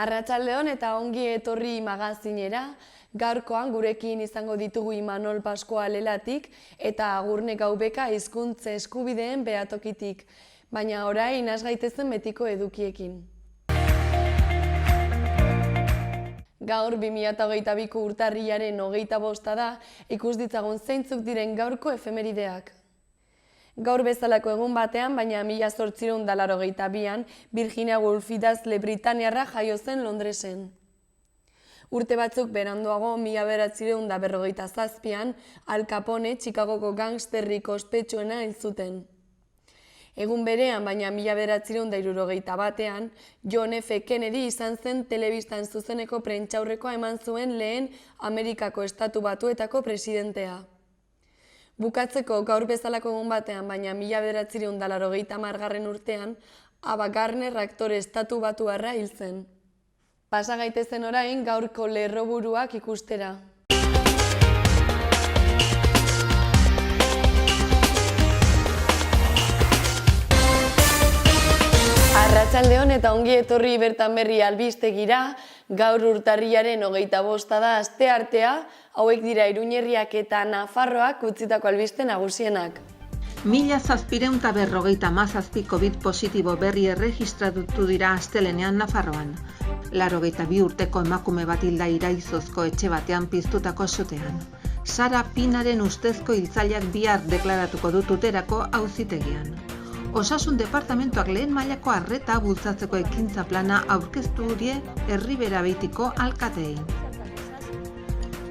Arratsaldeon eta ongi etorri magazinera, gaurkoan gurekin izango ditugu Imanol Pascual Elatik eta Agurne Gaubeka hizkuntza eskubideen behatokitik, baina orain has gaitezen betiko edukiekin. Gaur 2022ko urtarrilaren 25 da, ikus ditzagun zeintzuk diren gaurko efemerideak. Gaur bezalako egun batean, baina 1882an, Virginia Woolf idazle Britaniarra jaio zen Londresen. Urte batzuk beranduago, 1957an, Al Capone, Chicagoko gangsterrik ospetsuena hil zuten. Egun berean, baina 1961an, John F. Kennedy izan zen telebistan zuzeneko prentsaurrekoa eman zuen lehen Amerikako Estatu Batuetako presidentea. Bukatzeko gaur bezalako egun batean, baina 1980 urtean, Ava Gardner aktore estatu batuarra hil zen. Pasa gaitezen orain gaurko lerroburuak ikustera. Arratsaldeon eta ongi etorri bertan berri albistegira, gaur urtarrilaren 25 da asteartea, hauek dira Iruñerriak eta Nafarroak utzitako albiste nagusienak. 1757 COVID positibo berri erregistratu dira astelenean Nafarroan. 82 urteko emakume bat hilda Iraizozko etxe batean piztutako sutean. Sara Pinaren ustezko hiltzaileak bihar deklaratuko du Tuterako auzitegian. Osasun departamentuak lehen mailako arreta bultzatzeko ekintza plana aurkeztu die Erribera Beitiko alkateei.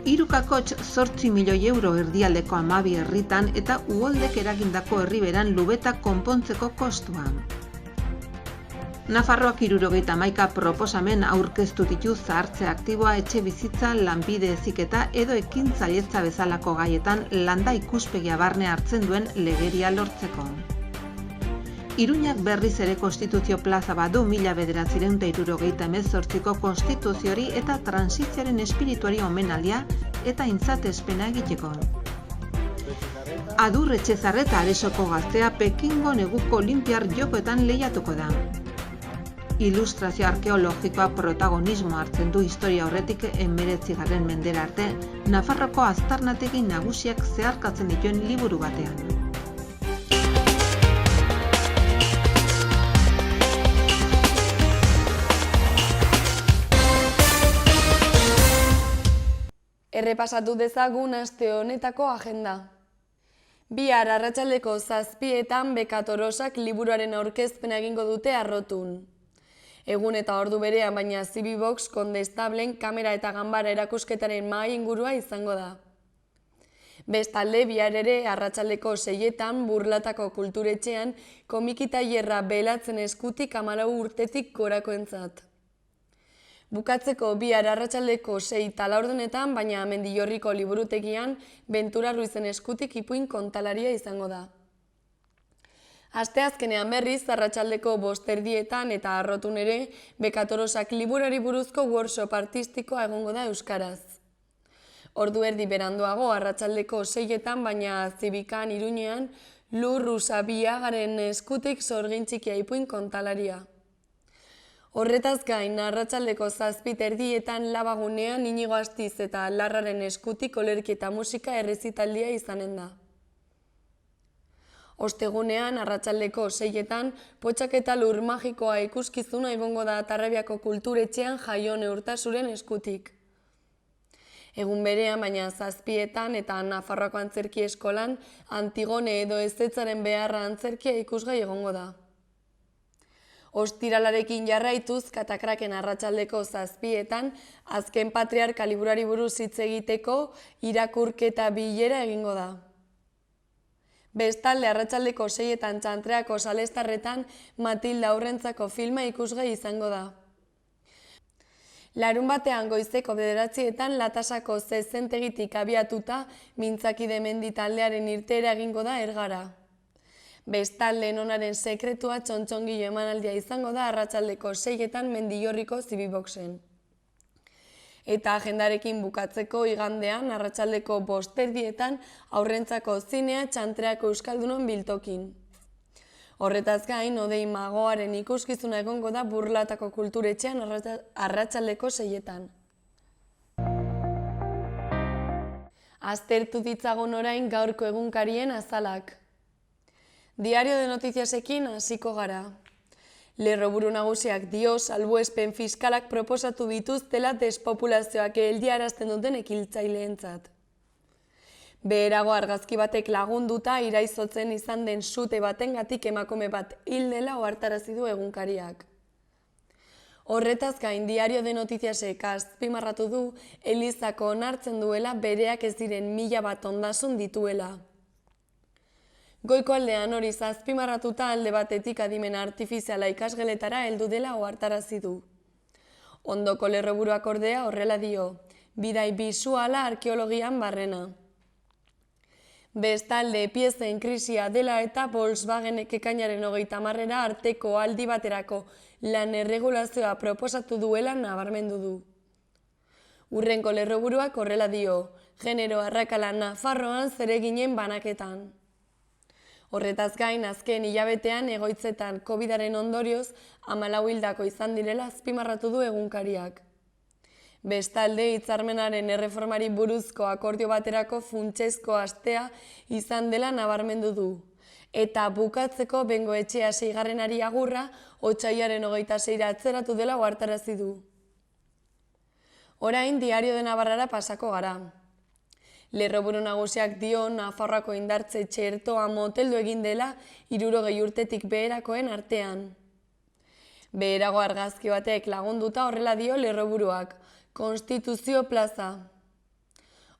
3,8 milioi euro erdialdeko 12 herritan eta uholdek eragindako Erriberan lubeta konpontzeko kostua. Nafarroak 71 proposamen aurkeztu ditu zahartze aktiboa, etxe bizitza, lanbide heziketa edo ekintzailetza bezalako gaietan landa ikuspegia barne hartzen duen legeria lortzeko. Iruñak berriz ere konstituzio plaza badu 1978ko konstituziori eta transizioaren espirituari omenaldia eta intzatespena egiteko. Adur Etxezarreta Aresoko gaztea Pekingo neguko Olinpiar Jokoetan lehiatuko da. Ilustrazio arkeologikoa protagonismo hartzen du historia horretik 19. mendera arte, Nafarroko aztarnategi nagusiak zeharkatzen dituen liburu batean. Errepasatu dezagun aste honetako agenda. Bihar arratsaldeko 7etan Bekatorosak liburuaren aurkezpena egingo dute Arrotun. Egun eta ordu berean, baina Zibibox Kondestablen kamera eta ganbara erakusketaren mahai ingurua izango da. Bestalde, bihar ere arratsaldeko 6etan Burlatako kulturetxean komikitailerra Belatzen eskutik 14 urtetik gorakoentzat. Bukatzeko bihar arratsaldeko 6:00 baina Mendillorriko liburutegian Bentura Ruizen eskutik ipuin kontalaria izango da. Asteazkenean berriz arratsaldeko 5:00 eta Arrotun ere Bekatorosak liburuari buruzko workshop artistikoa egongo da euskaraz. Ordu erdi beranduago arratsaldeko 6:00 baina Zibikan Iruñean Lur Usabiagaren eskutik sorgin txikia ipuin kontalaria. Horretaz gain, arratsaldeko 7:30 Labagunean Inigo Astiz eta Larraren eskutik olerki eta musika errezitaldia izanen da. Ostegunean, arratsaldeko 6:00 Potxak eta Lur magikoa ikuskizuna egongo da Tarrabiako kulturetxean Jaione Urtasuren eskutik. Egun berean, baina 7:00 eta Nafarroako antzerki eskolan Antigone edo Ezetzaren beharra antzerkia ikusgai egongo da. Ostiralarekin jarraituz, Katakraken arratsaldeko 7:00 azken patriarka liburuari buruz hitz egiteko irakurketa bilera egingo da. Bestalde arratsaldeko 6:00 Txantreako Salestarretan Matilda aurrentzako filma ikusgai izango da. Larunbatean goizeko 9:00 Latasako zezentegitik abiatuta Mintzakide Mendi taldearen irteera egingo da Ergara. Bestalde nonaren sekretua txontxongilo emanaldia izango da arratsaldeko 6:00 Mendillorriko Zibiboxen. Eta agendarekin bukatzeko igandean arratsaldeko 5:30 aurrentzako zinea Txantreako Euskaldunon biltokin. Horretaz gain, Odei Magoaren ikuskizuna egongo da Burlatako Kulturetxean arratsaldeko 6etan. Aztertu ditzagun orain gaurko egunkarien azalak. Diario de Noticiasekin hasiko gara. Lerroburu nagusiak dio salbuespen fiskalak proposatu dituztela despopulazioak geldiarazten duten ekiltzaileentzat. Beherago argazki batek lagunduta iraizotzen izan den sute batengatik emakume bat hil dela ohartarazi du egunkariak. Horretaz gain Diario de Noticiasek azpimarratu du Elizako onartzen duela bereak ez diren 1000 bat ondasun dituela. Goiko aldean hori azpimarratuta alde batetik adimen artifiziala ikasgeletara heldu dela ohartarazi du. Ondoko lerroburuak ordea horrela dio, bidai bisuala arkeologian barrena. Bestalde, piezen krisia dela eta Volkswagenek ekainaren 30 arteko aldi baterako lan erregulazioa proposatu duela nabarmendu du. Hurrengo lerroburuak horrela dio, genero arrakala Nafarroan zereginen banaketan. Horretaz gain, azken hilabetean egoitzetan COVID-aren ondorioz 14 hildako izan direla azpimarratu du egunkariak. Bestalde, hitzarmenaren erreformari buruzko akordio baterako funtsezko astea izan dela nabarmendu du. Eta bukatzeko Bengoetxea 6. agurra otsailaren 26 atzeratu dela ohartarazi du. Orain Diario de Navarrara pasako gara. Lerroburu nagusiak dio Nafarroako indartze txertoa moteldu egin dela 60 urtetik beherakoen artean. Beherago argazki batek lagunduta horrela dio lerroburuak, Konstituzio plaza.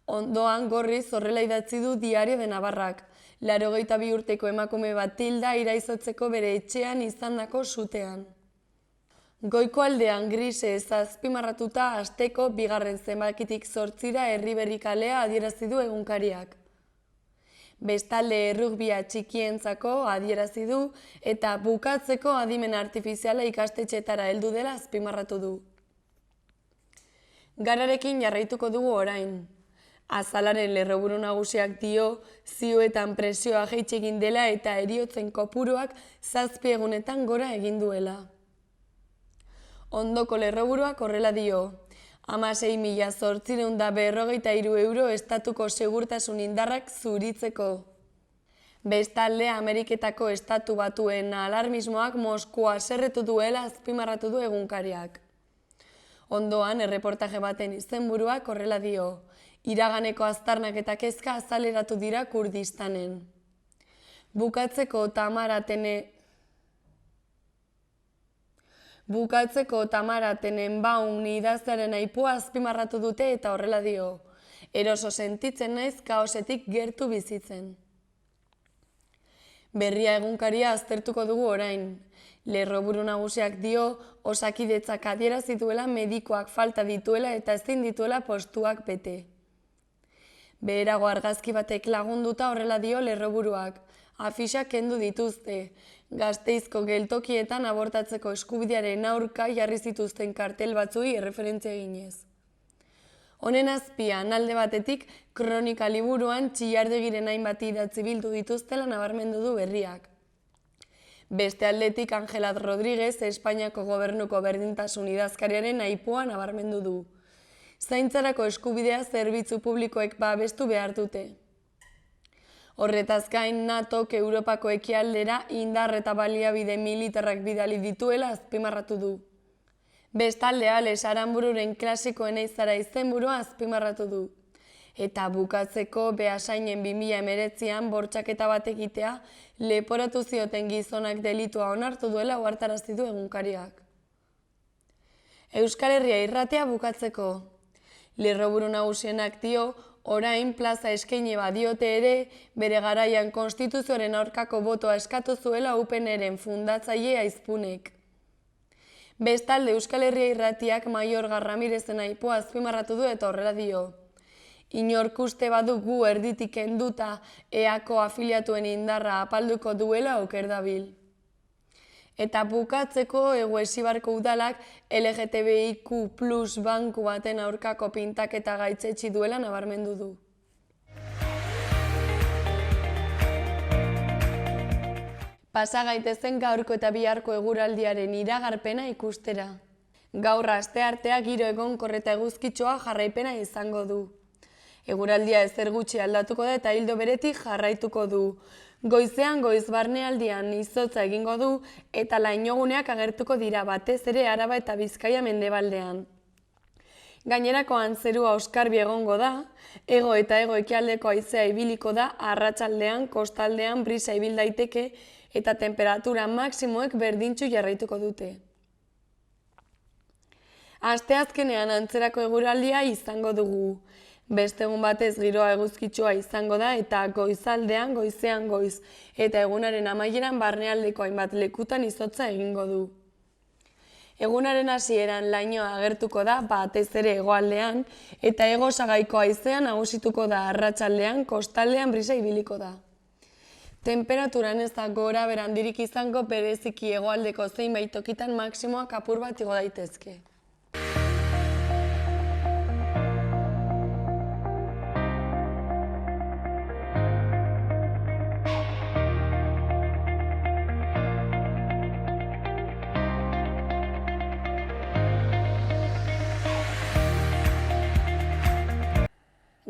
Ondoan gorriz horrela idatzi du Diario de Navarrak, 82 urteko emakume bat hilda iraizotzeko bere etxean izandako sutean. Goiko aldean grisez azpimarratuta asteko 2. zenbakitik 8 Herriberri kalea adierazi du egunkariak. Bestalde errugbia txikientzako adierazi du eta bukatzeko adimen artifiziala ikastetxetara heldu dela azpimarratu du. Gararekin jarraituko dugu orain. Azalaren lerroburu nagusiak dio zioetan presioa jaitsi egin dela eta heriotzen kopuruak 7 egunetan gora egin duela. Ondoko lerroburuak horrela dio, 16.853 euro estatuko segurtasun indarrak zuritzeko. Bestalde, Ameriketako estatu batuen alarmismoak Moskua haserretu duela azpimarratu du egunkariak. Ondoan, erreportaje baten izenburuak horrela dio, iraganeko aztarnak eta kezka azaleratu dira Kurdistanen. Bukatzeko Tamara Tenenbaum idazlearen aipua azpimarratu dute eta horrela dio, eroso sentitzen naiz kaosetik gertu bizitzen. Berria egunkaria aztertuko dugu orain. Lerroburu nagusiak dio Osakidetzak adierazi duela medikoak falta dituela eta ezin dituela postuak bete. Beherago argazki batek lagunduta horrela dio lerroburuak, afixak kendu dituzte, Gasteizko geltokietan abortatzeko eskubidearen aurka jarri zituzten kartel batzuei erreferentzia eginez. Honen azpian, alde batetik, kronika liburuan Txillardegiren hainbat idatzi bildu dituztela nabarmendu du berriak. Beste aldetik, Angelat Rodríguez, Espainiako gobernuko berdintasun idazkariaren aipua nabarmendu du. Zaintzarako eskubidea zerbitzu publikoek babestu behar dute. Horretaz gain, NATOk Europako ekialdera indar eta baliabide militarrak bidali dituela azpimarratu du. Bestalde, Alex Aranbururen klasikoen eizara izenburua azpimarratu du. Eta bukatzeko Beasainen 2019an bortxaketa bat egitea leporatu zioten gizonak delitua onartu duela ohartarazi du egunkariak. Euskal Herria irratia bukatzeko. Lerroburu nagusienak dio, orain plaza eskaini badiote ere, bere garaian konstituzioaren aurkako botoa eskatu zuela UPNren fundatzaile Aizpunek. Bestalde Euskal Herria irratiak Maiorga Ramirezen aipua azpimarratu du eta horrela dio. Inork uste badu gu erditik kenduta EAko afiliatuen indarra apalduko duela oker dabil. Eta bukatzeko Hego Esibarko udalak LGTBIQ+ banku baten aurkako pintaketa gaitzetsi duela nabarmendu du. Pasa gaitezen gaurko eta biharko eguraldiaren iragarpena ikustera. Gaur asteartea giro egonkor eta eguzkitsua jarraipena izango du. Eguraldia ezer gutxi aldatuko da eta ildo beretik jarraituko du. Goizean goiz barnealdian izotza egingo du eta lainoguneak agertuko dira batez ere Araba eta Bizkaia mendebaldean. Gainerakoan zerua oskarbi egongo da, hego eta hego-ekialdeko haizea ibiliko da, arratsaldean, kostaldean brisa ibil daiteke eta temperatura maximoek berdintsu jarraituko dute. Asteazkenean antzerako eguraldia izango dugu. Beste egun batez giroa eguzkitsua izango da eta goizaldean, goizean goiz eta egunaren amaieran barnealdeko hainbat lekutan izotza egingo du. Egunaren hasieran lainoa agertuko da batez ere hegoaldean eta hego-sagaiko haizean nagusituko da arratsaldean, kostaldean brisa ibiliko da. Temperaturan ez da gora berandirik izango bereziki hegoaldeko zenbait tokitan maximoak apur bat igo daitezke.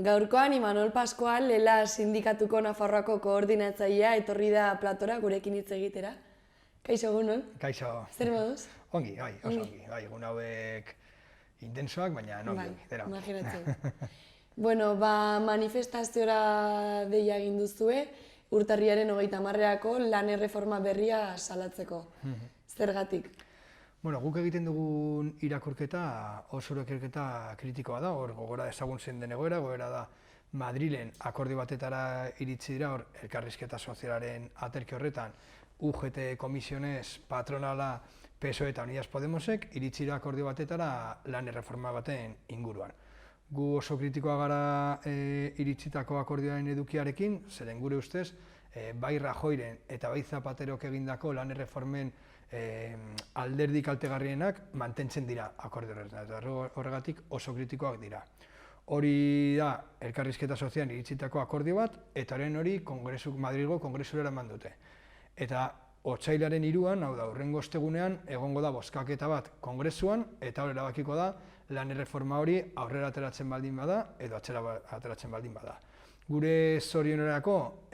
Gaurkoan Imanol Pascual, Lela Sindikatuko Nafarroako koordinatzailea etorri da platora gurekin hitz egitera. Kaixo, egunon? Kaixo. Zer moduz? Ongi, oso ongi. Egun hauek intensoak, baina ongi. Imaginatzen. Bueno, manifestaziora deia egin duzue, urtarriaren 30-eako lan erreforma berria salatzeko. Zergatik? Bueno, guk egiten dugun irakurketa oso irakurketa kritikoa da, hor gogora ezagun zen den egoera da Madrilen akordio batetara iritsi dira, hor elkarrizketa sozialaren aterki horretan, UGT komisionez, patronala, PSOE eta Unidas Podemosek iritsi dira akordio batetara lan erreforma baten inguruan. Gu oso kritikoa gara iritsitako akordioaren edukiarekin, zeren gure ustez, bai Rajoyren eta bai Zapaterok egindako lan erreformen alderdi kaltegarrienak mantentzen dira akordio horretan, eta horregatik oso kritikoak dira. Hori da elkarrizketa sozialean iritsitako akordio bat, eta horren hori Madrilgo kongresura eraman dute. Eta otsailaren 3an, hau da, hurrengo ostegunean, egongo da bozkaketa bat kongresuan, eta hor erabakiko da lan erreforma hori aurrera ateratzen baldin bada, edo atzera ateratzen baldin bada. Gure zorionerako,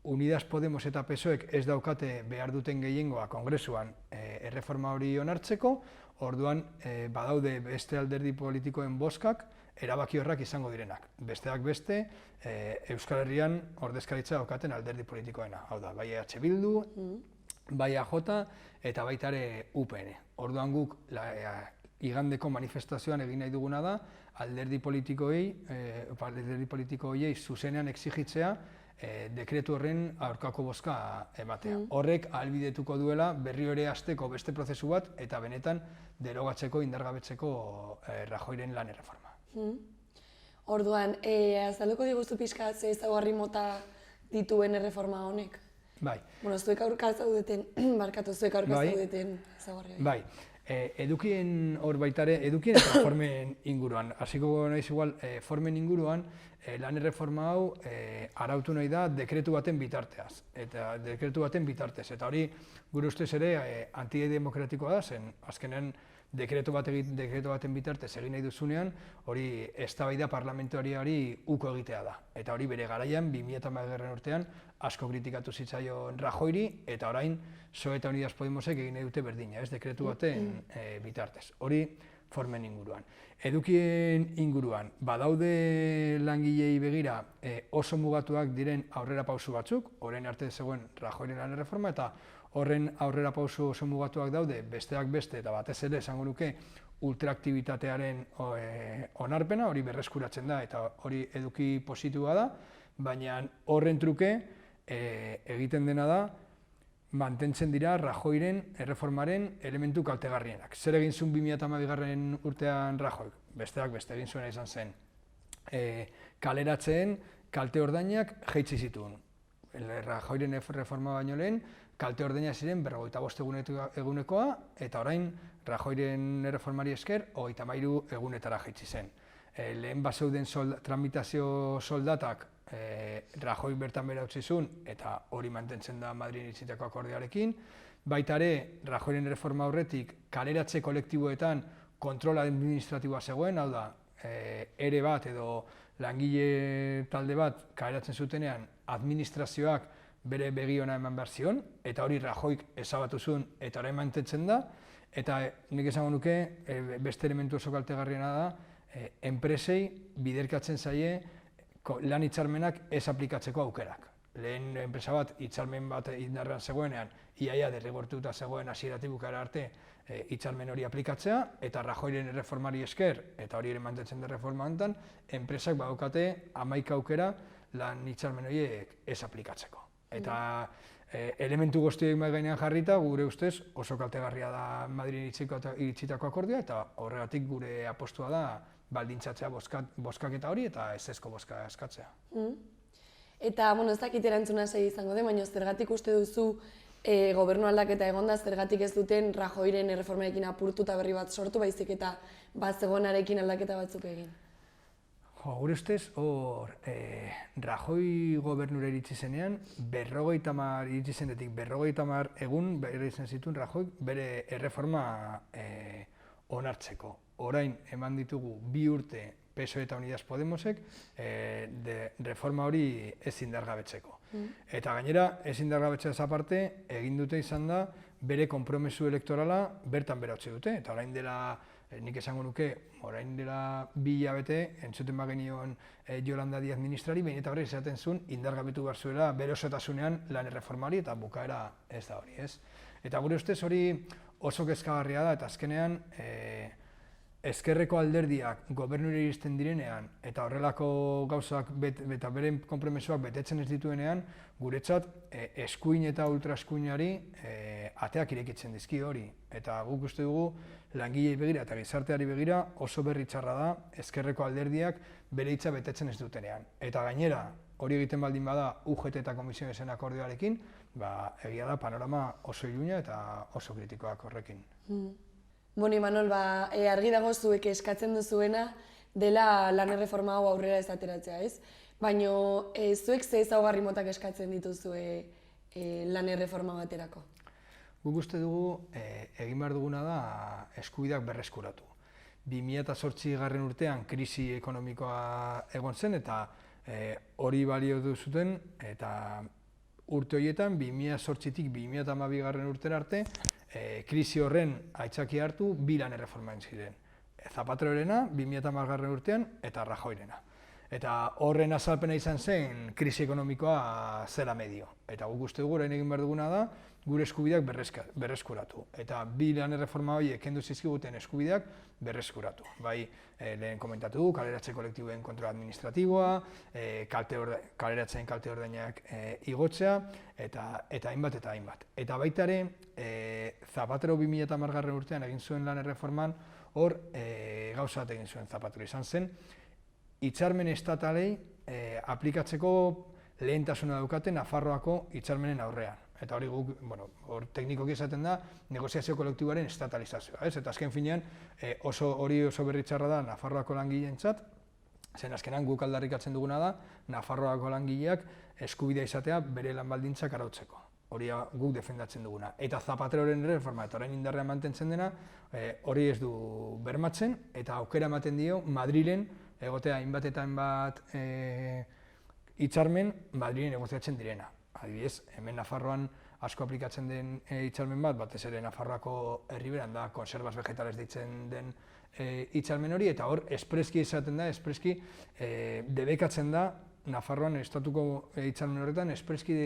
Unidas Podemos eta PSOEk ez daukate behar duten gehiengoa kongresuan erreforma hori onartzeko, orduan badaude beste alderdi politikoen bozkak erabaki horrak izango direnak. Besteak beste, Euskal Herrian ordezkaritza daukaten alderdi politikoena. Hau da, bai EH Bildu, bai AJ eta baita ere UPN. Orduan guk igandeko manifestazioan egin nahi duguna da alderdi politikoei zuzenean exigitzea dekretu horren aurkako bozka ematea. Horrek ahalbidetuko duela berriro ere hasteko beste prozesu bat eta benetan derogatzeko, indargabetzeko Rajoyren lan erreforma. Orduan, azalduko diguzu pixka ze ezaugarri mota dituen erreforma honek? Bai. Bueno, zuek aurka zaudeten, ezaugarri. Bai. Edukien hor baitare, edukien eta formen inguruan. Hasiko naiz igual, formen inguruan, lan erreforma hau arautu nahi da dekretu baten bitartez. Eta hori gure ustez ere antidemokratikoa da, zen azkenean dekretu baten bitartez egin nahi duzunean, hori eztabaida parlamentarioari uko egitea da. Eta hori bere garaian, 2010 urtean, asko kritikatu zitzaion Rajoyri, eta orain PSOE eta Unidas Podemosek egin nahi dute berdina, ez dekretu baten bitartez. Hori formen inguruan. Edukien inguruan, badaude langilei begira oso mugatuak diren aurrera pausu batzuk, orain arte zegoen Rajoyren lan erreforma, eta horren aurrera pausu oso mugatuak daude, besteak beste, eta batez ere esango nuke ultraaktibitatearen onarpena, hori berreskuratzen da, eta hori eduki positiboa da, baina horren truke egiten dena da, mantentzen dira Rajoyren erreformaren elementu kaltegarrienak. Zer egin zuen 2012 urtean Rajoy? Besteak beste egin zuena izan zen. Kaleratzeen kalte ordainak jaitsi zituen. Rajoyren erreforma baino lehen, kalte ordaina ziren 55 egunekoa, eta orain Rajoyren erreformari esker 33 egunetara jaitsi zen. Lehen bazeuden tramitazio soldatak Rajoy bertan bera utzi zuen, eta hori mantentzen da Madrilen iritsitako akordioarekin. Baita ere, Rajoyren reforma aurretik kaleratze kolektiboetan kontrol administratiboa zegoen, hau da, ere bat edo langile talde bat kaleratzen zutenean administrazioak bere begiona eman behar zion, eta hori Rajoyk ezabatu zuen eta orain mantentzen da, eta nik esango nuke beste elementu oso kaltegarriena da, enpresei biderkatzen zaie lan hitzarmenak ez aplikatzeko aukerak. Lehen enpresa bat hitzarmen bat indarrean zegoenean, iaia derrigortuta zegoen hasieratik bukaera arte hitzarmen hori aplikatzea, eta Rajoyren reformari esker, eta hori ere mantentzen da reforma honetan, enpresak badaukate 11 aukera lan hitzarmen horiek ez aplikatzeko. Eta elementu guztiek mahai gainean jarrita, gure ustez oso kaltegarria da Madrilen iritsitako akordioa, eta horregatik gure apostua da baldintzatzea bozkaketa hori eta ezezko bozka eskatzea. Eta, ez dakit erantzuna sei izango den, baina zergatik uste duzu gobernu aldaketa egonda, zergatik ez duten Rajoyren erreformarekin apurtuta berri bat sortu, baizik eta bazegonarekin aldaketa batzuk egin? Gure ustez, Rajoy gobernura iritsi zenean, iritsi zenetik 50 egun bere izan zituen Rajoy bere erreforma onartzeko. Orain eman ditugu 2 urte PSOE eta Unidas Podemosek reforma hori ez indargabetzeko. Eta gainera, ez indargabetzea aparte, egin dute izan da bere konpromesu elektorala bertan bera utzi dute. Eta orain dela, nik esango nuke, orain dela 2 hilabete, entzuten bagenion Yolanda Díaz ministrari, behin eta berriz esaten zuen indargabetu behar zuela bere osotasunean lan erreformari eta bukaera ez da hori, ez? Eta gure ustez hori oso kezkagarria da, eta azkenean ezkerreko alderdiak gobernura iristen direnean eta horrelako gauzak eta beren konpromezuak betetzen ez dituenean, guretzat eskuin eta ultraeskuinari ateak irekitzen dizki hori. Eta guk uste dugu langilei begira eta gizarteari begira oso berri txarra da ezkerreko alderdiak bere hitza betetzen ez dutenean. Eta gainera, hori egiten baldin bada UGT eta Komisionen akordioarekin, egia da panorama oso iluna eta oso kritikoak horrekin. Imanol, argi dago zuek eskatzen duzuena dela lan erreforma hau aurrera ez ateratzea, ez? Baina zuek ze ezaugarri motak eskatzen dituzue lan erreforma baterako? Guk uste dugu egin behar duguna da eskubideak berreskuratu. 2008 urtean krisi ekonomikoa egon zen eta hori balio du zuten, eta urte horietan 2008tik 2012 urtera arte krisi horren aitzakia hartu 2 lan erreforma egin ziren. Zapaterorena 2010 urtean eta Rajoyrena. Eta horren azalpena izan zen krisi ekonomikoa zera medio. Eta guk uste dugu orain egin behar duguna da gure eskubideak berreskuratu. Eta 2 lan erreforma horiek kendu zizkiguten eskubideak berreskuratu. Bai, lehen komentatu du, kaleratze kolektiboen kontrol administratiboa, kaleratzeen kalte ordainak igotzea, eta hainbat eta hainbat. Eta baita ere, Zapatero 2010 urtean egin zuen lan erreforman, hor gauza bat egin zuen Zapatero izan zen, hitzarmen estatalei aplikatzeko lehentasuna daukaten Nafarroako hitzarmenen aurrean. Eta hori guk, hor teknikoki esaten da, negoziazio kolektiboaren estatalizazioa, ez? Eta azken finean, hori oso berri txarra da Nafarroako langileentzat, zen azkenan guk aldarrikatzen duguna da, Nafarroako langileak eskubidea izatea bere lan baldintzak arautzeko. Hori guk defendatzen duguna. Eta Zapateroren erreforma eta orain indarrean mantentzen dena, hori ez du bermatzen, eta aukera ematen dio Madrilen egotea hainbat eta hainbat hitzarmen Madrilen negoziatzen direna. Adibidez, hemen Nafarroan asko aplikatzen den hitzarmen bat, batez ere Nafarroako herriberan da, konserbas vegetales deitzen den hitzarmen hori, eta hor, espreski esaten da, espreski debekatzen da, Nafarroan, estatuko hitzarmen horretan, espreski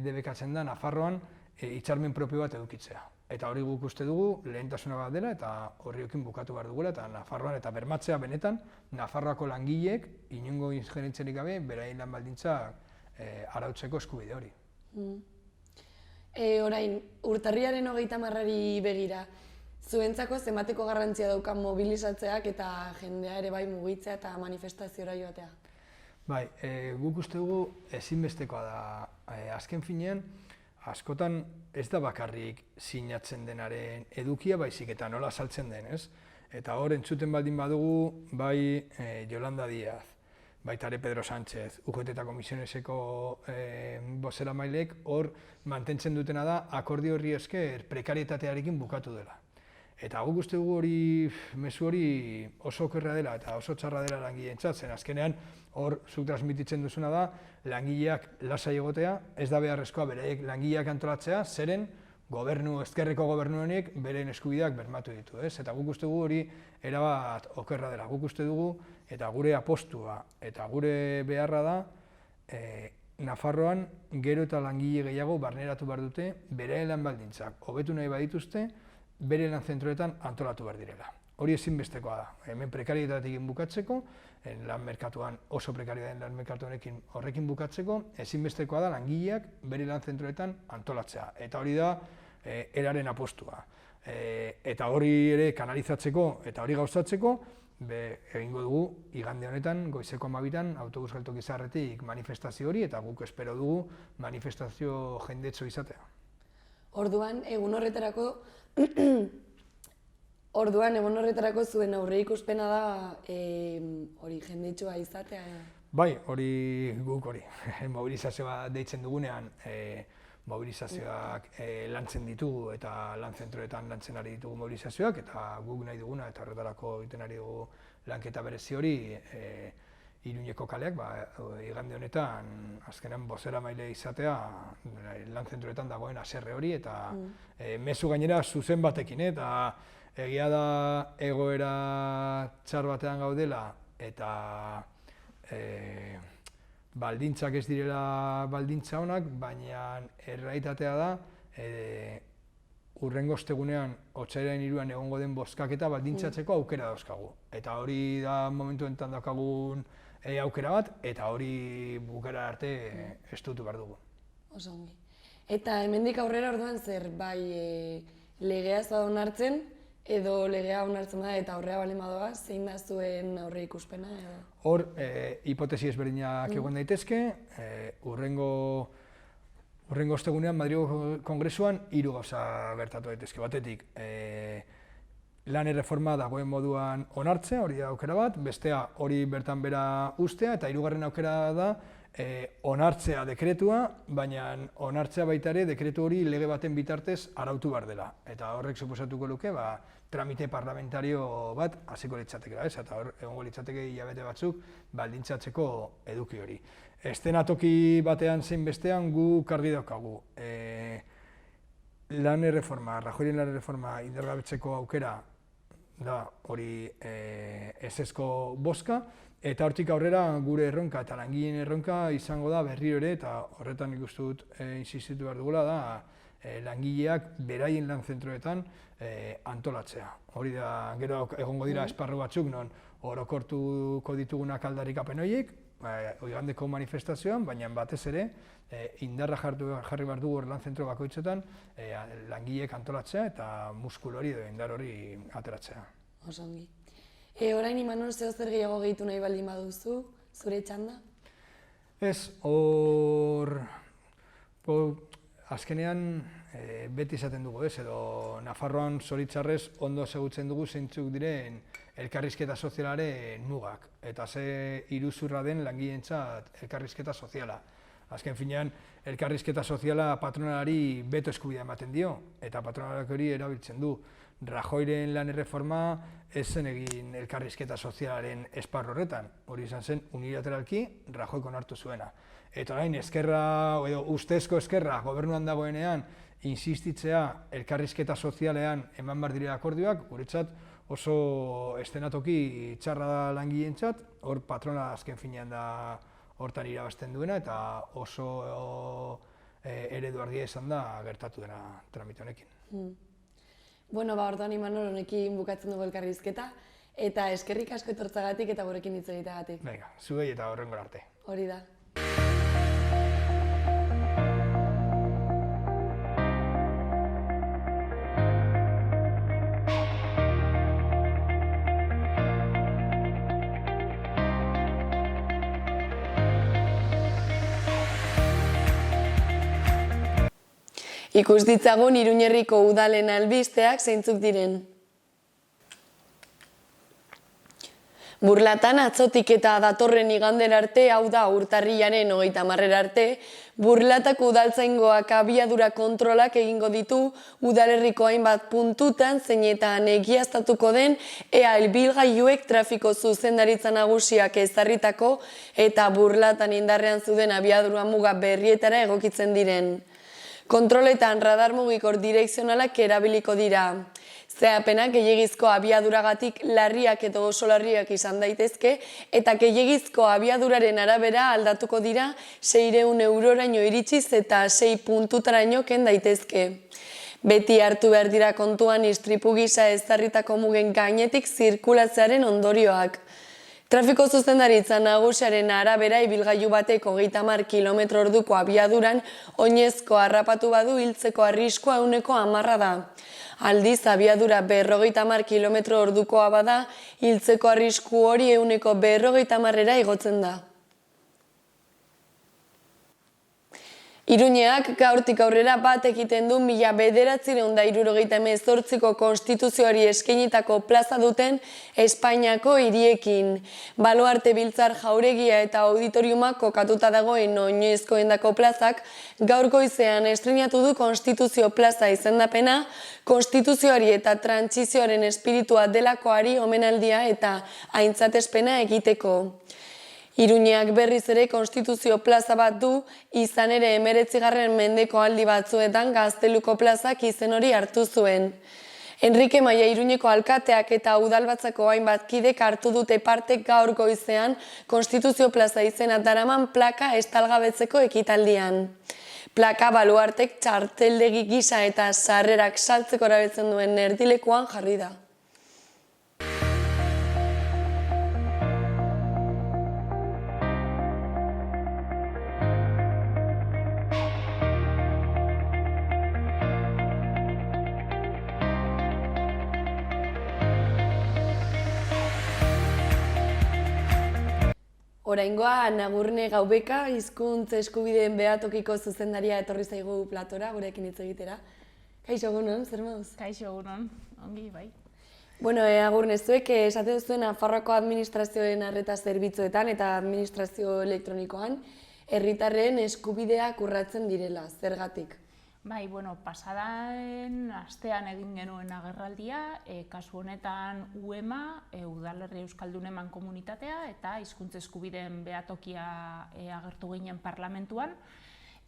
debekatzen da, Nafarroan hitzarmen propio bat edukitzea. Eta hori guk uste dugu, lehentasuna bat dela, eta horriokin bukatu behar dugula, eta Nafarroan eta bermatzea benetan, Nafarroako langileek, inongo ingerentziarik gabe, beraien lan baldintzak arautzeko eskubide hori. Orain, urtarriaren 30-ari begira, zuentzako zenbateko garrantzia daukan mobilizatzeak eta jendea ere bai mugitzea eta manifestaziora joatea? Bai, guk uste dugu ezinbestekoa da. Azken finean, askotan ez da bakarrik sinatzen denaren edukia, baizik eta nola saltzen den, ez? Eta hor entzuten baldin badugu, bai Yolanda Díaz, baita ere Pedro Sánchez, UGT eta Komisioneseko bozeramaileek hor mantentzen dutena da akordio horri esker prekarietatearekin bukatu dela. Eta guk uste dugu mezu hori oso okerra dela eta oso txarra dela langileentzat, zen azkenean hor zuk transmititzen duzuna da langileak lasai egotea, ez da beharrezkoa beraiek langileak antolatzea, zeren ezkerreko gobernu honek beren eskubideak bermatu ditu, ez? Eta guk uste dugu hori erabat okerra dela. Guk uste dugu eta gure apostua eta gure beharra da Nafarroan gero eta langile gehiago barneratu behar dute bere lan baldintzak hobetu nahi badituzte bere lan zentroetan antolatu behar direla. Hori ezinbestekoa da. Hemen prekarietatekin bukatzeko, lan merkatuan oso prekario den lan merkatu horrekin bukatzeko, ezinbestekoa da langileak bere lan zentroetan antolatzea. Eta hori da eraren apostua. Eta hori ere kanalizatzeko eta hori gauzatzeko, egingo dugu igande honetan, goizeko 12an, autobus geltoki zaharretik manifestazio hori, eta guk espero dugu manifestazio jendetxo izatea. Orduan, egun horretarako zuen aurreikuspena da hori jendetxoa izatea? Bai, guk hori. Mobilizazioa deitzen dugunean, mobilizazioak lantzen ditugu eta lan zentroetan lantzen ari ditugu mobilizazioak, eta guk nahi duguna eta horretarako egiten ari dugu lanketa berezi hori Iruñeko kaleak, igande honetan azkenean bozeramaile izatea lan zentroetan dagoen haserre hori eta mezu gainera zuzen batekin, eta egia da egoera txar batean gaudela eta baldintzak ez direla baldintza onak, baina errealitatea da hurrengo ostegunean, otsailaren 3an egongo den bozkaketa baldintzatzeko aukera dauzkagu. Eta hori da momentu honetan daukagun aukera bat, eta hori bukara arte estutu behar dugu. Oso ongi. Eta hemendik aurrera orduan zer, bai legea ez da onartzen, edo legea onartzen da eta aurrea baldin badoa, zein da zuen aurreikuspena? Hor, hipotesi ezberdinak egon daitezke, hurrengo ostegunean Madrilgo Kongresuan 3 gauza gertatu daitezke. Batetik, lan erreforma dagoen moduan onartzea, hori da aukera bat, bestea hori bertan bera ustea, eta 3. aukera da onartzea dekretua, baina onartzea baita ere dekretu hori lege baten bitartez arautu behar dela. Eta horrek suposatuko luke, tramite parlamentario bat hasiko litzatekela, eta hor egongo litzateke hilabete batzuk baldintzatzeko eduki hori. Eszenatoki batean zein bestean guk argi daukagu. Lan erreforma, Rajoyren lan erreforma indargabetzeko aukera da hori ezezko bozka, eta hortik aurrera gure erronka eta langileen erronka izango da berriro ere, eta horretan nik uste dut insistitu behar dugula da langileak beraien lan zentroetan antolatzea. Hori da, gero egongo dira esparru batzuk non orokortuko ditugunak aldarrikapen horiek, igandeko manifestazioan, baina batez ere indarra jarri behar dugu lan zentro bakoitzetan langileek antolatzea eta muskul hori edo indar hori ateratzea. Oso ongi. Orain Imanol zeo zer gehiago gehitu nahi baldin baduzu, zure txanda? Ez, hor azkenean beti izaten dugu, edo Nafarroan zoritxarrez ondo ezagutzen dugu zeintzuk diren elkarrizketa sozialaren mugak, eta ze iruzurra den langileentzat elkarrizketa soziala. Azken finean, elkarrizketa soziala patronalari beto eskubidea ematen dio, eta patronalak hori erabiltzen du. Rajoyren lan erreforma ez zen egin elkarrizketa sozialaren esparru horretan, hori izan zen unilateralki Rajoyk onartu zuena. Eta orain eskerra, edo ustezko eskerra gobernuan dagoenean insistitzea elkarrizketa sozialean eman behar direla akordioak, guretzat oso eszenatoki txarra da langileentzat, hor patrona azken finean da hortan irabazten duena, eta oso eredu argia izan da gertatu dena tramite honekin. Bueno, orduan Imanol honekin bukatzen dugu elkarrizketa, eta eskerrik asko etortzagatik eta gurekin hitz egiteagatik. Venga, zuei eta horrengora arte. Hori da. Ikus ditzagun Iruñerriko udalen albisteak zeintzuk diren. Burlatan atzotik eta datorren igandera arte, hau da urtarrilaren 30 arte, Burlatako udaltzaingoak abiadura kontrolak egingo ditu udalerriko hainbat puntutan zeinetan egiaztatuko den ea ibilgailuek trafiko zuzendaritza nagusiak ezarritako eta Burlatan indarrean zuden abiadura muga berrietara egokitzen diren. Kontroletan radar mugikor direkzionalak erabiliko dira. Zehapenak gehiegizko abiaduragatik larriak edo oso larriak izan daitezke eta gehiegizko abiaduraren arabera aldatuko dira 600 euroraino iritsiz eta 6 puntutaraino ken daitezke. Beti hartu behar dira kontuan istripu gisa ezarritako mugen gainetik zirkulatzearen ondorioak. Trafiko zuzendaritza nagusiaren arabera ibilgailu batek 30 km/h abiaduran oinezko harrapatu badu hiltzeko arriskua 10% da. Aldiz, abiadura 50 km/h bada, hiltzeko arrisku hori 50%ra igotzen da. Iruñeak gaurtik aurrera bat egiten du 1978ko konstituzioari eskainitako plaza duten Espainiako hiriekin. Baluarte Biltzar Jauregia eta auditoriumak kokatuta dagoen oinezkoendako plazak gaur goizean estreinatu du Konstituzio Plaza izendapena, konstituzioari eta trantsizioaren espiritua delakoari omenaldia eta aintzatespena egiteko. Iruñeak berriz ere Konstituzio Plaza bat du, izan ere 19. mendeko aldi batzuetan Gazteluko plazak izen hori hartu zuen. Enrique Maia Iruñeko alkateak eta udalbatzako hainbat kidek hartu dute parte gaur goizean Konstituzio Plaza izena daraman plaka estalgabetzeko ekitaldian. Plaka baluartek txarteldegi gisa eta sarrerak saltzeko erabiltzen duen erdilekuan jarri da. Oraingoa Nagurne Gaubeka, hizkuntz eskubideen behatokiko zuzendaria etorri zaigu platora, gurekin hitz egitera. Kaixo egunon, zer moduz? Kaixo egunon, ongi, bai. Bueno, Agurne, zuek esaten duzuen Nafarroako administrazioen arreta zerbitzuetan eta administrazio elektronikoan herritarren eskubideak urratzen direla, zergatik? Bai, bueno, pasadan astean egin genuen agerraldia, kasu honetan UEMA, Udalerri Euskaldun Eman Komunitatea eta hizkuntz eskubideen behatokia agertu ginen parlamentuan.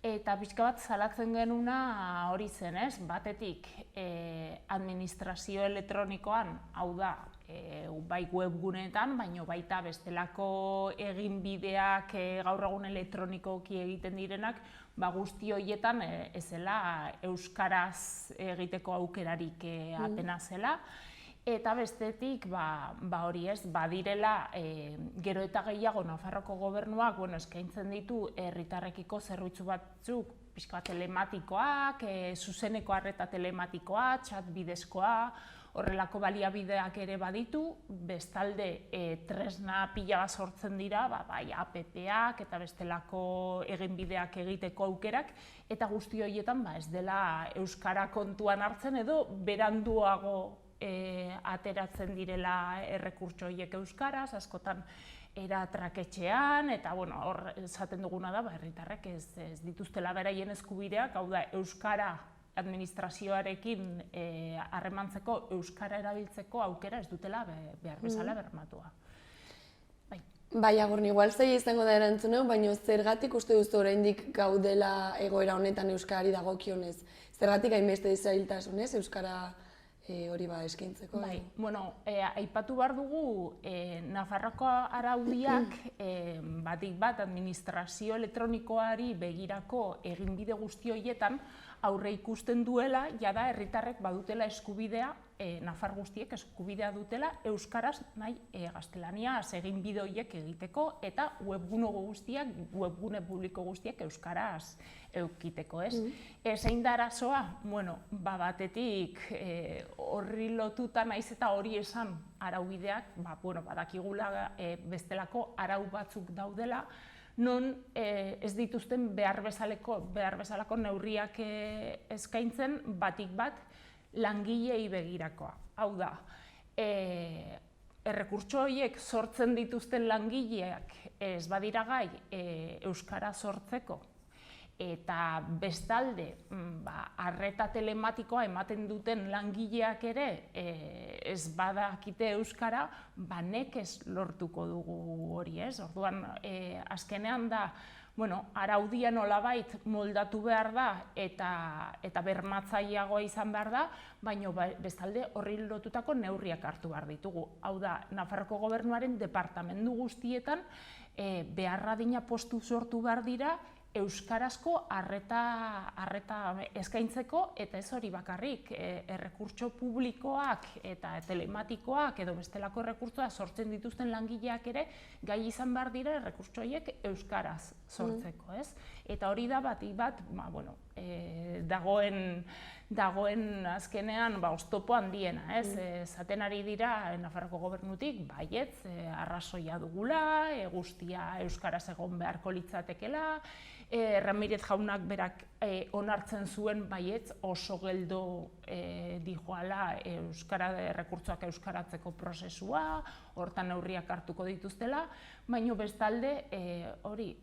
Eta pixka bat salatzen genuna hori zen, ez? Batetik administrazio elektronikoan, hau da, bai webguneetan, baino baita bestelako eginbideak gaur egun elektronikoki egiten direnak, guzti horietan ezela euskaraz egiteko aukerarik apenas zela. Eta bestetik, hori ez, badirela gero eta gehiago Nafarroko gobernuak eskaintzen ditu herritarrekiko zerbitzu batzuk, pixka telematikoak, zuzeneko arreta telematikoa, chat bidezkoa, horrelako baliabideak ere baditu, bestalde tresna pila bat sortzen dira, bai app-ak eta bestelako eginbideak egiteko aukerak, eta guzti horietan ez dela euskara kontuan hartzen edo beranduago ateratzen direla errekurtso horiek euskaraz, askotan era traketxean, eta hor esaten duguna da, herritarrek ez dituztela beraien eskubideak, hau da, euskara administrazioarekin harremantzeko, euskara erabiltzeko aukera ez dutela behar bezala bermatua. Bai, Agurne, igual zaila izango da erantzuneu, baina zergatik uste duzu oraindik gaudela egoera honetan euskarari dagokionez? Zergatik hainbeste zailtasunez euskara hori eskaintzeko? Bai, aipatu behar dugu Nafarroko araudiak batik bat administrazio elektronikoari begirako eginbide guzti horietan aurre ikusten duela, jada herritarrek badutela eskubidea, Nafar guztiek eskubidea dutela euskaraz nahi gaztelaniaz eginbide horiek egiteko eta webgune publiko guztiak euskaraz eukiteko, ez? Zein da arazoa? Batetik horri lotuta naiz eta hori esan araubideak, badakigula bestelako arau batzuk daudela, non ez dituzten behar bezalako neurriak eskaintzen batik bat langilei begirakoa. Hau da, errekurtso horiek sortzen dituzten langileak ez badira gai euskara sortzeko, eta bestalde arreta telematikoa ematen duten langileak ere ez badakite euskara, nekez lortuko dugu hori, ez? Orduan, azkenean da, araudia nolabait moldatu behar da eta bermatzaileagoa izan behar da, baina bestalde horri lotutako neurriak hartu behar ditugu. Hau da, Nafarroko Gobernuaren departamentu guztietan beharra adina postu sortu behar dira euskarazko arreta eskaintzeko, eta ez hori bakarrik, errekurtso publikoak eta telematikoak edo bestelako errekurtsoa sortzen dituzten langileak ere gai izan behar dira errekurtso horiek euskaraz sortzeko, ez? Eta hori da bat, dagoen azkenean oztopo handiena, ez? Zaten ari dira Nafarroko Gobernutik, baietz, arrazoia dugula, guztia euskaraz egon beharko litzatekela, Ramirez jaunak berak onartzen zuen baietz oso geldo dijoala errekurtsoak euskaratzeko prozesua, hortan neurriak hartuko dituztela, baina bestalde hori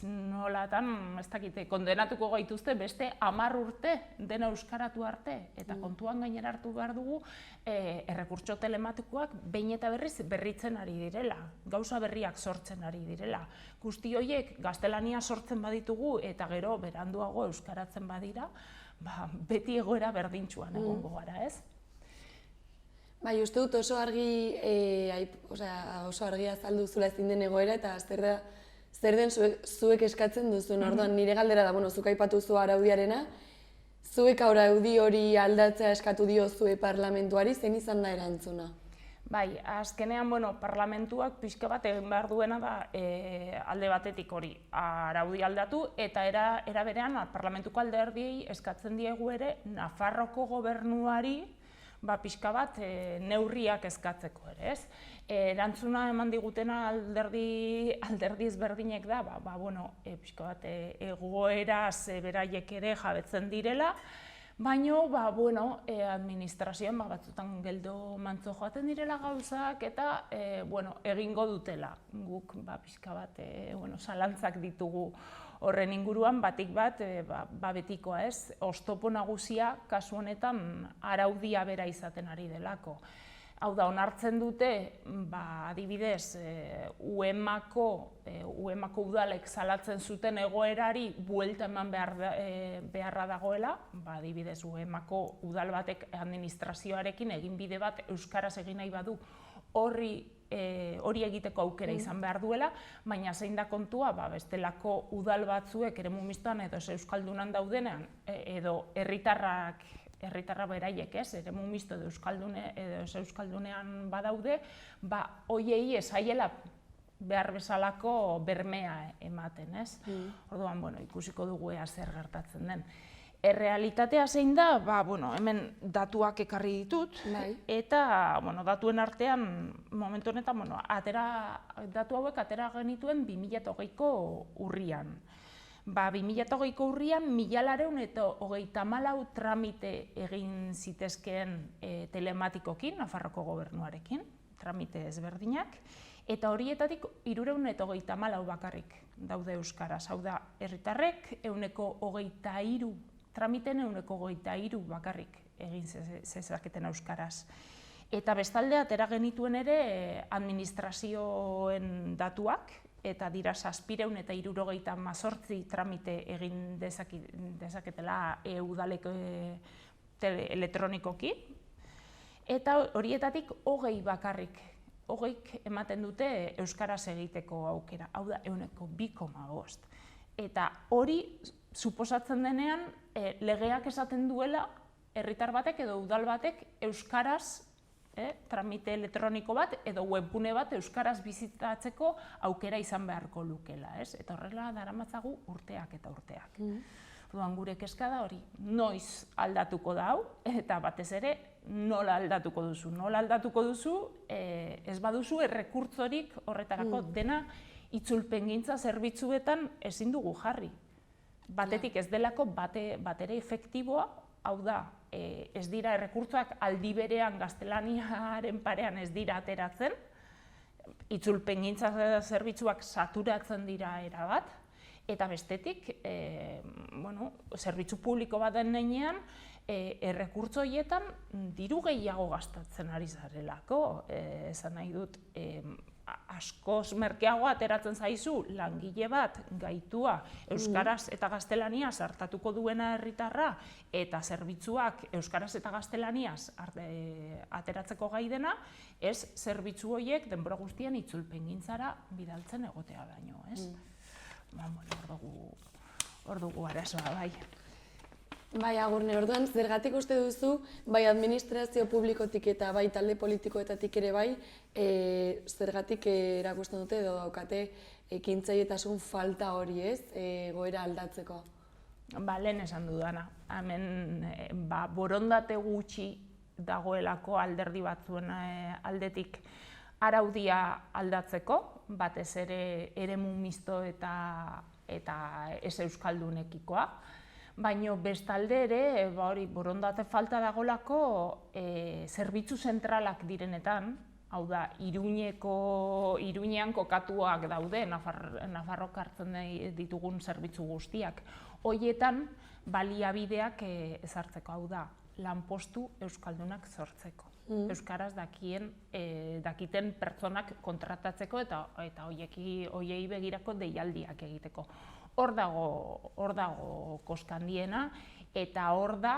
nolatan, ez dakite, kondenatuko gaituzte beste 10 urte dena euskaratu arte, eta kontuan gainera hartu behar dugu errekurtso telematikoak behin eta berriz berritzen ari direla, gauza berriak sortzen ari direla. Guzti horiek gaztelania sortzen baditugu eta gero beranduago euskaratzen badira, beti egoera berdintsuan egongo gara, ez? Bai, uste dut oso argi azaldu zula ezin den egoera eta zer den zuek eskatzen duzuen. Orduan, nire galdera da, zuk aipatu zu araudiarena, zuek araudi hori aldatzea eskatu diozue parlamentuari, zein izan da erantzuna? Bai, azkenean, parlamentuak pixka bat egin behar duena da alde batetik hori araudi aldatu, eta era berean parlamentuko alderdiei eskatzen diegu ere Nafarroko Gobernuari pixka bat neurriak eskatzeko ere, ez? Erantzuna eman digutena alderdi ezberdinek da, pixka bat egoeraz beraiek ere jabetzen direla, baina, administrazioan batzutan geldo mantzo joaten direla gauzak eta egingo dutela. Guk pixka bat zalantzak ditugu horren inguruan, batik bat betikoa, ez? Oztopo nagusia kasu honetan araudia bera izaten ari delako. Hau da, onartzen dute, adibidez, UEMako udalek salatzen zuten egoerari buelta eman beharra dagoela, adibidez, UEMako udal batek administrazioarekin egin bide bat euskaraz egin nahi badu hori egiteko aukera izan behar duela, baina zein da kontua, bestelako udal batzuek eremu mistoan edo euskaldunan daudenean, edo herritarra beraiek, ez, eremu misto edo euskaldunean badaude, hoiei esaiela behar bezalako bermea ematen, ez? Orduan, ikusiko dugu ea zer gertatzen den. Errealitatea zein da, hemen datuak ekarri ditut, eta datuen artean, momentu honetan, datu hauek atera genituen 2008ko urrian. 2008ko urrian, 1.934 tramite egin zitezkeen telematikokin, Nafarroko Gobernuarekin, tramite ezberdinak, eta horietatik 334 bakarrik daude euskaraz. Hau da, herritarrek 123 tramiten 123 bakarrik egin zezaketen euskaraz. Eta bestalde atera genituen ere administrazioen datuak, eta dira 778 tramite egin dezaketela udalek elektronikoki, eta horietatik 20 bakarrik, 20 ematen dute euskaraz egiteko aukera, hau da 2,5. Eta hori suposatzen denean legeak esaten duela herritar batek edo udal batek euskaraz tramite elektroniko bat edo webgune bat euskaraz bizitatzeko aukera izan beharko lukela, ez? Eta horrela daramatzagu urteak eta urteak. Orduan gure kezka da hori, noiz aldatuko da hau, eta batez ere nola aldatuko duzu. Nola aldatuko duzu, ez baduzu errekurtzorik horretarako dena itzulpengintza zerbitzuetan ezin dugu jarri. Batetik ez delako batere efektiboa, hau da, ez dira errekurtsoak aldi berean gaztelaniaren parean ez dira ateratzen, itzulpengintza zerbitzuak saturatzen dira erabat, eta bestetik, zerbitzu publiko bat den heinean, errekurtso horietan diru gehiago gastatzen ari zarelako, esan nahi dut, askoz merkeago ateratzen zaizu langile bat gaitua euskaraz eta gaztelaniaz hartatuko duena herritarra eta zerbitzuak euskaraz eta gaztelaniaz ateratzeko gai dena, ez zerbitzu horiek denbora guztien itzulpengintzara bidaltzen egotea baino, ez? Hor dugu arazoa, bai. Bai, Agurne, orduan, zergatik uste duzu, bai administrazio publikotik eta bai talde politikoetatik ere bai, zergatik erakusten dute edo daukate ekintzaietasun falta hori, ez, egoera aldatzeko? Lehen esan dudana, hemen borondate gutxi dagoelako alderdi batzuen aldetik araudia aldatzeko, batez ere eremu misto eta ez euskaldunekikoa, baina bestalde ere borondate falta dagoelako zerbitzu zentralak direnetan, hau da, Iruñean kokatuak daude, Nafarrok hartzen ditugun zerbitzu guztiak. Horietan baliabideak ezartzeko, hau da, lanpostu euskaldunak sortzeko. Euskaraz dakiten pertsonak kontratatzeko eta horiei begirako deialdiak egiteko. Hor dago koskandiena eta hor da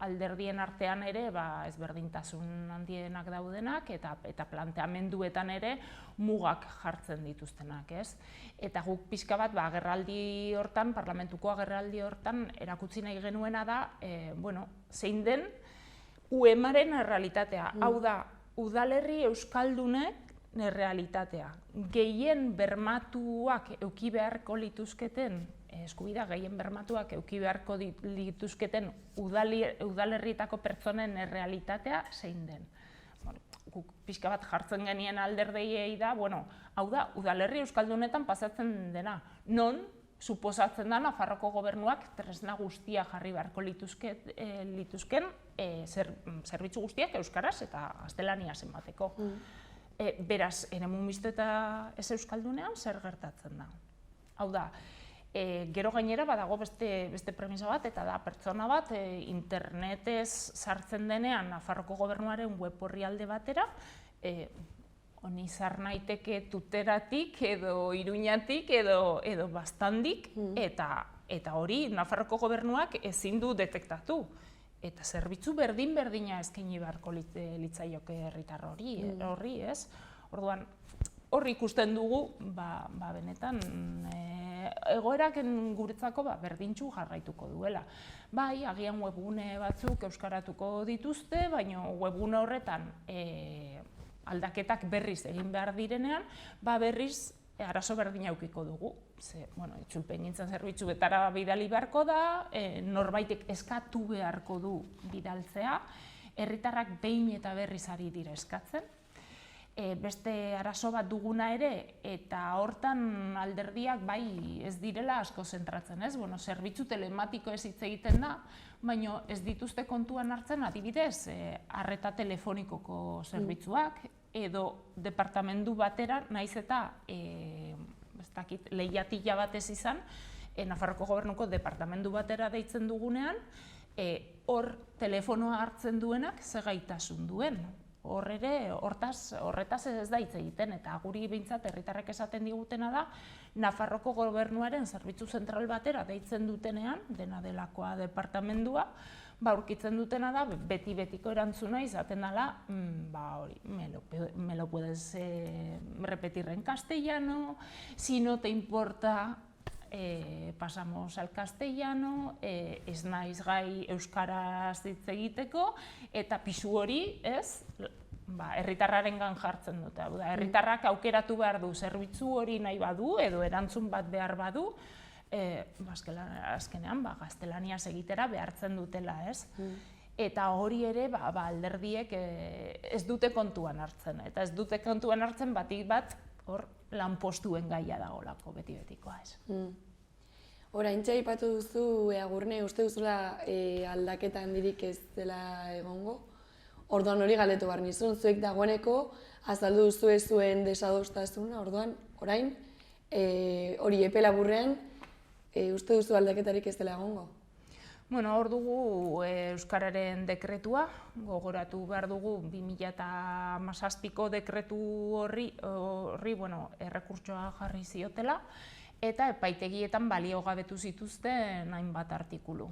alderdien artean ere ezberdintasun handienak daudenak eta planteamenduetan ere mugak jartzen dituztenak, ez? Eta guk pixka bat agerraldi hortan, parlamentuko agerraldi hortan erakutsi nahi genuena da zein den UEMaren errealitatea. Hau da, udalerri euskaldunek realitatea. Gehien bermatuak eduki beharko lituzketen, eskubidea gehien bermatuak eduki beharko lituzketen udalerrietako pertsonen realitatea zein den. Guk pixka bat jartzen genien alderdiei da, hau da, udalerri euskaldunetan pasatzen dena. Non, suposatzen da Nafarroko gobernuak tresna guztia jarri beharko lituzken zerbitzu guztiak euskaraz eta gaztelaniaz emateko. Beraz, eremu misto eta ez euskaldunean zer gertatzen da. Hau da, gero gainera badago beste premisa bat, eta da pertsona bat internetez sartzen denean Nafarroko gobernuaren web orrialde batera, honi zar naiteke Tuteratik edo Iruñatik edo Baztandik, eta hori Nafarroko gobernuak ezin du detektatu. Eta zerbitzu berdina eskaini beharko litzaioke herritar horri, ez? Orduan, hor ikusten dugu, benetan, egoerak guretzako berdintsu jarraituko duela. Bai, agian webgune batzuk euskaratuko dituzte, baina webgune horretan aldaketak berriz egin behar direnean, berriz arazo berdina edukiko dugu. Itzulpengintzan zerbitzu betara bidali beharko da, norbaitek eskatu beharko du bidaltzea, herritarrak behin eta berriz ari dira eskatzen. Beste arazo bat duguna ere, eta hortan alderdiak bai ez direla asko zentratzen, ez? Zerbitzu telematiko ez hitz egiten da, baina ez dituzte kontuan hartzen adibidez, arreta telefonikoko zerbitzuak, edo departamendu batera, naiz eta lehiatila batez izan, Nafarroko gobernuko departamendu batera deitzen dugunean, hor telefonoa hartzen duenak ze gaitasun duen. Horretaz ez da hitz egiten, eta guri behintzat herritarrek esaten digutena da, Nafarroko gobernuaren zerbitzu zentral batera deitzen dutenean, dena delakoa departamendua, aurkitzen dutena da, beti-betiko erantzuna izaten dela, me lo puedes repetir en castellano, si no te importa, pasamos al castellano, ez naiz gai euskaraz hitz egiteko, eta pisu hori, ez, herritarrarengan jartzen dute. Herritarrak aukeratu behar du, zerbitzu hori nahi badu, edo erantzun bat behar badu, azkenean gaztelaniaz egitera behartzen dutela, ez? Eta hori ere alderdiek ez dute kontuan hartzen, eta ez dute kontuan hartzen batik bat hor lanpostuen gaia dagolako beti-betikoa, ez? Oraintxe aipatu duzu Agurne, uste duzula aldaketa handirik ez dela egongo. Orduan hori galdetu behar nizun, zuek dagoeneko azaldu duzue zuen desadostasuna, orduan orain hori epe laburrean uste duzu aldaketarik ez dela egongo. Bueno, hor dugu Euskararen dekretua, gogoratu behar dugu 2017ko dekretu horri errekurtsoa jarri ziotela, eta epaitegietan baliogabetu zituzten hainbat artikulu.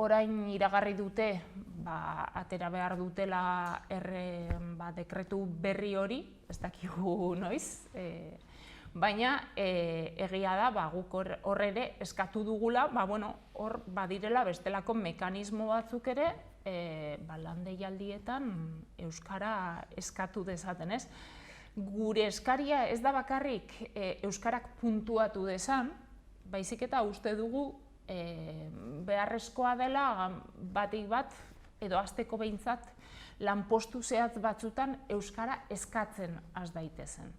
Orain iragarri dute, atera behar dutela dekretu berri hori, ez dakigu noiz, baina egia da guk hor ere eskatu dugula, hor badirela bestelako mekanismo batzuk ere lan deialdietan euskara eskatu dezaten, ez? Gure eskaria ez da bakarrik euskarak puntuatu dezan, baizik eta uste dugu beharrezkoa dela batik bat edo hasteko behintzat lanpostu zehatz batzutan euskara eskatzen has daitezen.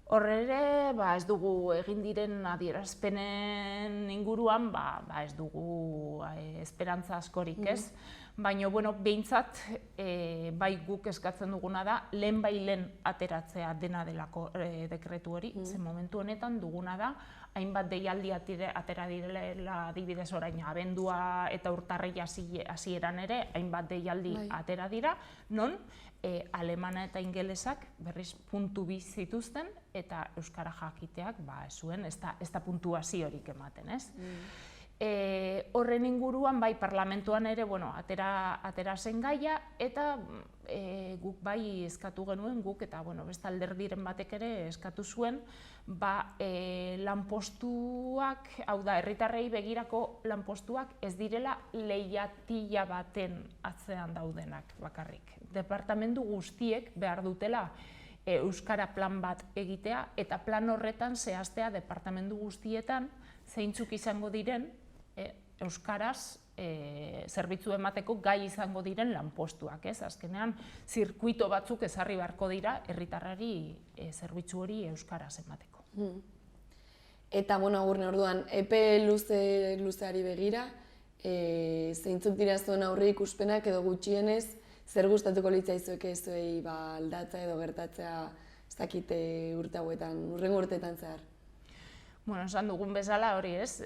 Hor ere, ez dugu egin diren adierazpenen inguruan, ez dugu esperantza askorik, ez? Baina, behintzat, bai guk eskatzen duguna da, lehen ateratzea dena delako dekretu hori, ze momentu honetan duguna da, hainbat deialdi atera direla adibidez orain abendua eta urtarrila hasieran ere, hainbat deialdi atera dira, non alemana eta ingelesak berriz puntu bi zituzten eta euskara jakiteak ez zuen ez da puntuaziorik ematen, ez? Horren inguruan bai parlamentuan ere atera zen gaia eta guk bai eskatu genuen guk eta beste alderdiren batek ere eskatu zuen lanpostuak, hau da, herritarrei begirako lanpostuak ez direla leihatila baten atzean daudenak bakarrik. Departamentu guztiek behar dutela euskara plan bat egitea eta plan horretan zehaztea departamentu guztietan zeintzuk izango diren euskaraz zerbitzu emateko gai izango diren lanpostuak, ez? Azkenean, zirkuito batzuk ezarri beharko dira herritarrari zerbitzu hori euskaraz emateko. Eta, Agurne, orduan, epe luzeari begira, zeintzuk dira zuen aurre ikuspenak edo gutxienez, zer gustatuko litzaizueke zuei aldatzea edo gertatzea ez dakite urte hauetan, hurrengo urteetan zehar? Esan dugun bezala hori ez,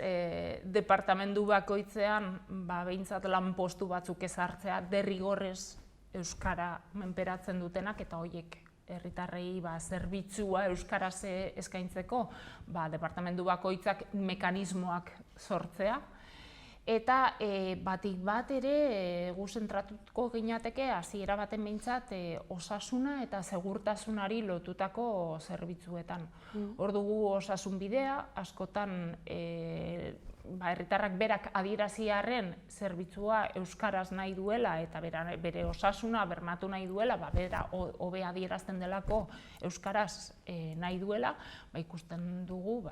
departamentu bakoitzean behintzat lanpostu batzuk ezartzea derrigorrez euskara menperatzen dutenak eta horiek herritarrei zerbitzua euskaraz eskaintzeko departamentu bakoitzak mekanismoak sortzea. Eta batik bat ere gu zentratuko ginateke hasiera baten behintzat osasuna eta segurtasunari lotutako zerbitzuetan. Hor dugu osasun bidea, askotan herritarrak berak adierazi arren zerbitzua euskaraz nahi duela eta bere osasuna bermatu nahi duela, bera hobe adierazten delako euskaraz nahi duela, ikusten dugu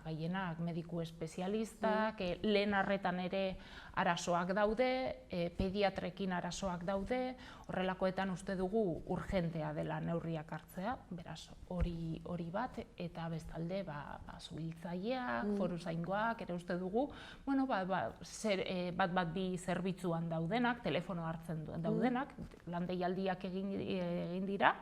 gehienak mediku espezialistak, lehen arretan ere arazoak daude, pediatrekin arazoak daude, horrelakoetan uste dugu urgentea dela neurriak hartzea, beraz hori bat, eta bestalde zuhiltzaileak, foruzaingoak, ere uste dugu, bat bi zerbitzuan daudenak, telefono hartzen daudenak, lan deialdiak egin dira,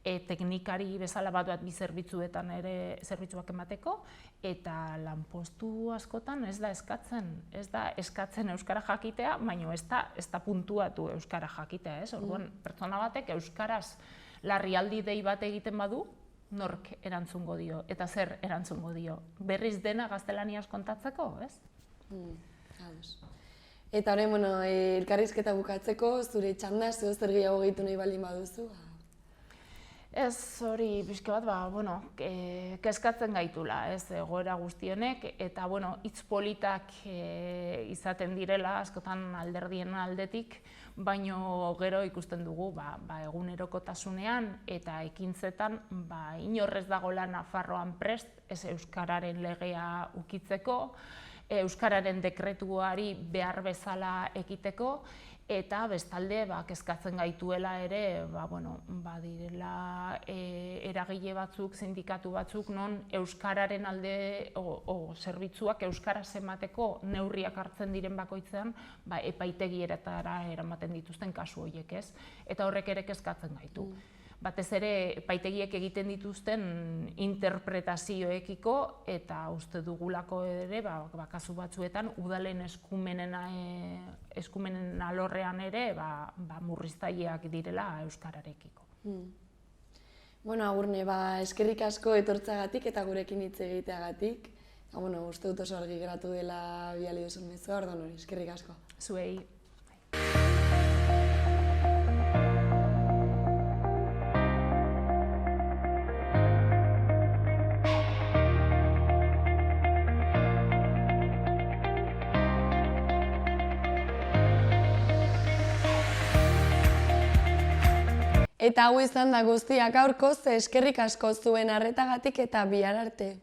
teknikari bezala bat bi zerbitzuetan ere zerbitzuak emateko, eta lanpostu askotan ez da eskatzen euskara jakitea, baina ez da puntuatu euskara jakitea, ez? Orduan, pertsona batek euskaraz larrialdi dei bat egiten badu, nork erantzungo dio, eta zer erantzungo dio? Berriz dena gaztelaniaz kontatzeko, ez? Eta orain, elkarrizketa bukatzeko, zure txanda, zer gehiago gehitu nahi baldin baduzu? Ez, hori pixka bat, kezkatzen gaitula, ez, egoera guztionek, eta, hitz politak izaten direla, askotan alderdien aldetik, baino gero ikusten dugu, egunerokotasunean eta ekintzetan, inorrez dagoela Nafarroan prest, ez euskararen legea ukitzeko, euskararen dekretuari behar bezala ekiteko, eta bestalde kezkatzen gaituela ere badirela eragile batzuk, sindikatu batzuk, non euskararen alde zerbitzuak euskaraz emateko neurriak hartzen diren bakoitzean epaitegieretara eramaten dituzten kasu horiek, ez? Eta horrek ere kezkatzen gaitu. Batez ere epaitegiek egiten dituzten interpretazioekiko eta uste dugulako ere kasu batzuetan udalen eskumenen alorrean ere murriztaileak direla euskararekiko. Agurne, eskerrik asko etortzagatik eta gurekin hitz egiteagatik. Uste dut oso argi geratu dela bidali duzun mezua, orduan hori, eskerrik asko. Zuei. Eta hau izan da guztiak gaurkoz, eskerrik asko zuen arretagatik eta bihar arte.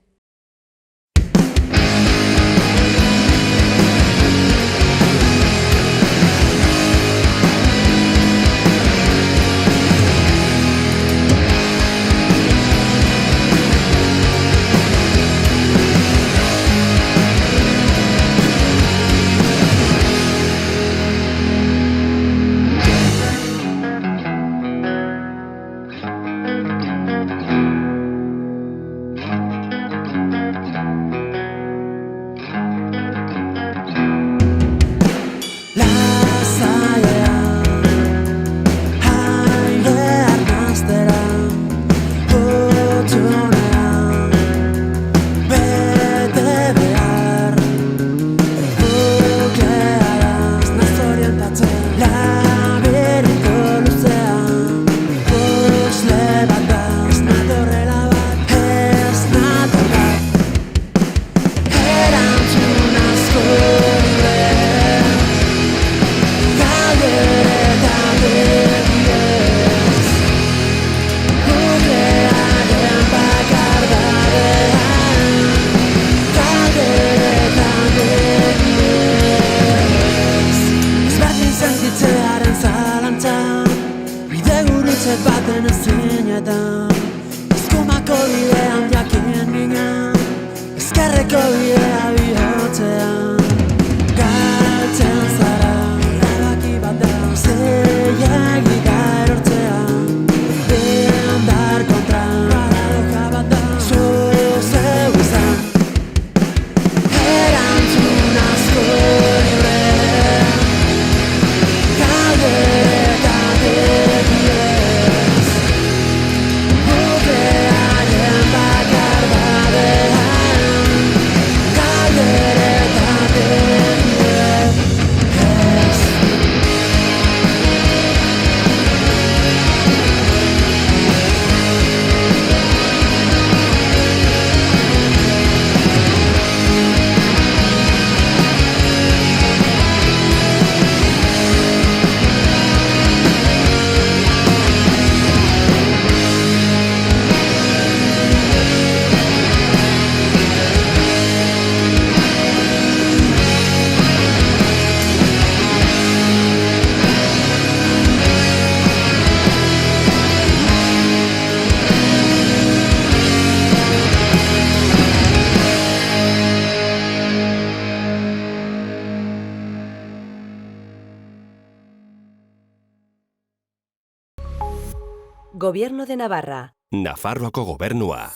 Gobierno de Navarra. Nafarroako gobernua.